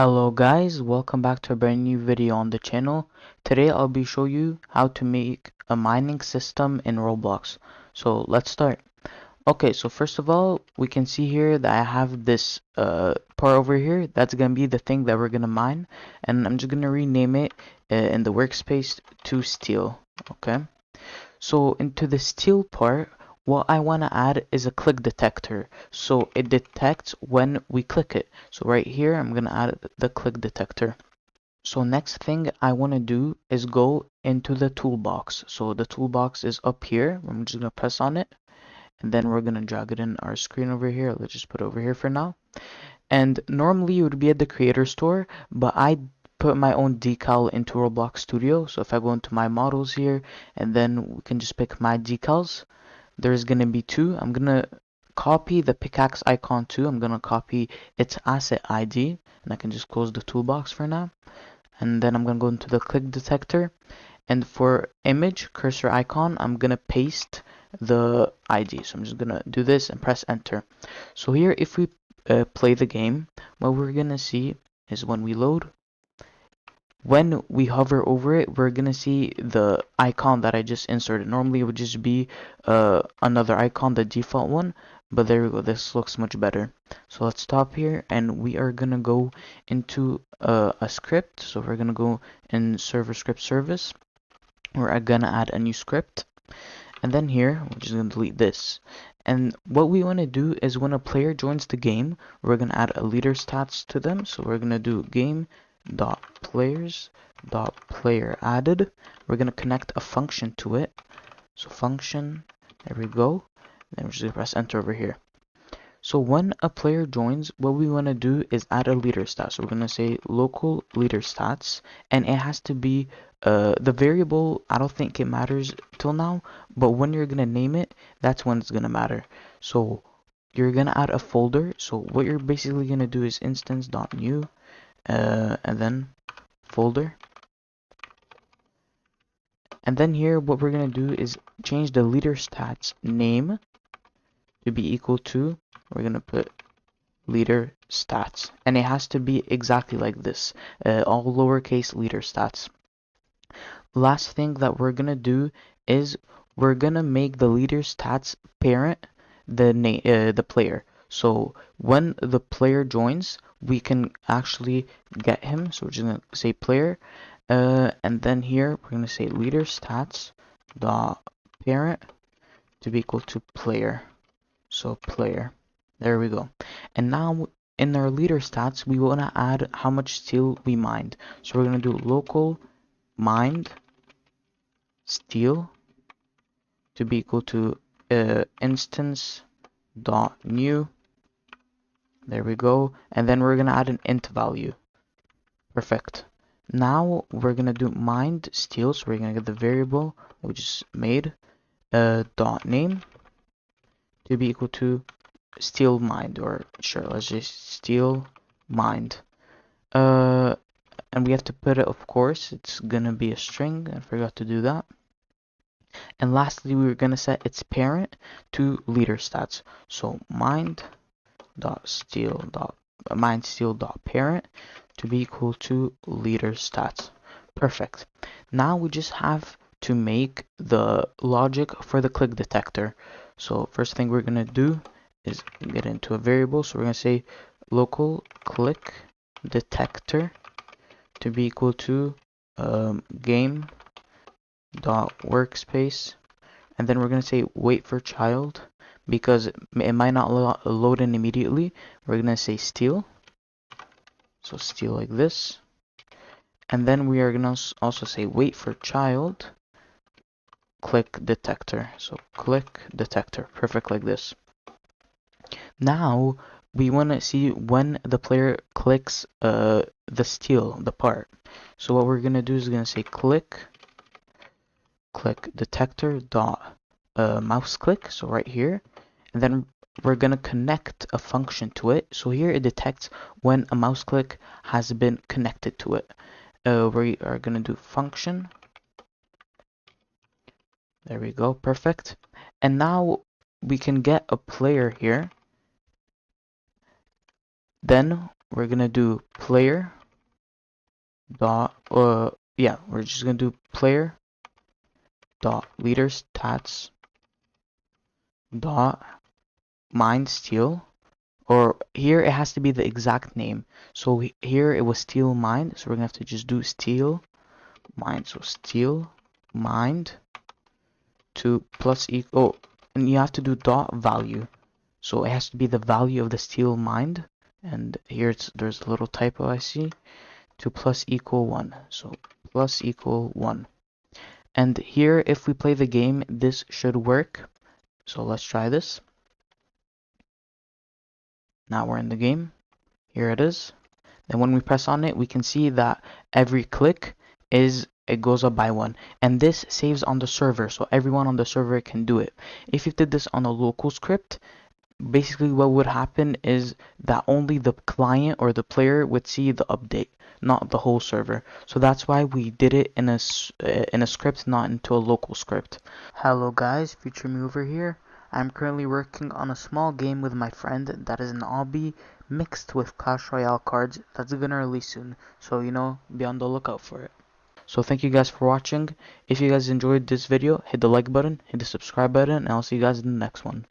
Hello guys, welcome back to a brand new video on the channel. Today I'll be showing you how to make a mining system in Roblox. So let's start. Okay, so first of all, we can see here that I have this part over here. That's gonna be the thing that we're gonna mine, and I'm just gonna rename it in the workspace to steel. Okay. So into the steel part, what I want to add is a click detector. So it detects when we click it. So right here, I'm going to add the click detector. So next thing I want to do is go into the toolbox. So the toolbox is up here. I'm just going to press on it. And then we're going to drag it in our screen over here. Let's just put it over here for now. And normally it would be at the creator store, but I put my own decal into Roblox Studio. So if I go into my models here, and then we can just pick my decals, there's gonna be two. I'm gonna copy the pickaxe icon too. I'm gonna copy its asset ID, and I can just close the toolbox for now. And then I'm gonna go into the click detector, and for image cursor icon, I'm gonna paste the ID. So I'm just gonna do this and press enter. So here, if we play the game, what we're gonna see is when we load, when we hover over it, we're gonna see the icon that I just inserted. Normally it would just be another icon, the default one, but there we go, this looks much better. So let's stop here, and we are gonna go into a script. So we're gonna go in server script service. We're gonna add a new script, and then here we're just gonna delete this. And what we want to do is when a player joins the game, we're gonna add a leader stats to them. So we're gonna do game dot players dot player added. We're gonna connect a function to it. So function, there we go. Then we're just gonna press enter over here. So when a player joins, what we want to do is add a leader stat. So we're going to say local leader stats, and it has to be the variable. I don't think it matters till now, but when you're going to name it, that's when it's going to matter. So you're going to add a folder. So what you're basically going to do is instance.new and then folder. And then here, what we're going to do is change the leader stats name to be equal to, we're going to put leader stats, and it has to be exactly like this, all lowercase leader stats. Last thing that we're gonna do is we're gonna make the leader stats parent the player. So when the player joins, we can actually get him. So we're just gonna say player, and then here we're gonna say leader stats dot parent to be equal to player. So player. There we go. And now in our leader stats, we want to add how much steel we mined. So we're going to do local mined steel to be equal to instance dot new. There we go. And then we're going to add an int value. Perfect. Now we're going to do mined steel. So we're going to get the variable that we just made dot name to be equal to steel mined, or sure, let's just steel mined. And we have to put it, of course, it's gonna be a string. I forgot to do that. And lastly, we're gonna set its parent to leader stats. So mined steel dot parent to be equal to leader stats. Perfect. Now we just have to make the logic for the click detector. So first thing we're gonna do is get into a variable. So we're gonna say local click detector to be equal to game dot workspace, and then we're gonna say wait for child because it might not load in immediately. We're gonna say steel, so steel like this, and then we are gonna also say wait for child click detector, so click detector, perfect, like this. Now we want to see when the player clicks the steel, the part. So what we're gonna do is gonna say click detector dot mouse click, so right here, and then we're gonna connect a function to it. So here it detects when a mouse click has been connected to it. We are gonna do function. There we go, perfect. And now we can get a player here. Then we're gonna do player dot we're just gonna do player dot leaderstats dot mind steal, or here it has to be the exact name. So here it was steal mind, so we're gonna have to just do steal mind. So steal mind to plus equal, and you have to do dot value. So it has to be the value of the steal mind, and here there's a little typo I see, to plus equal 1. So plus equal 1. And here if we play the game, this should work. So let's try this. Now we're in the game. Here it is. Then when we press on it, we can see that every click it goes up by 1, and this saves on the server, so everyone on the server can do it. If you did this on a local script, basically what would happen is that only the client or the player would see the update, not the whole server. So that's why we did it in a script, not into a local script. Hello guys, Future Mover here. I'm currently working on a small game with my friend that is an obby mixed with Clash Royale cards that's gonna release soon, so be on the lookout for it. So thank you guys for watching. If you guys enjoyed this video, hit the like button, hit the subscribe button, and I'll see you guys in the next one.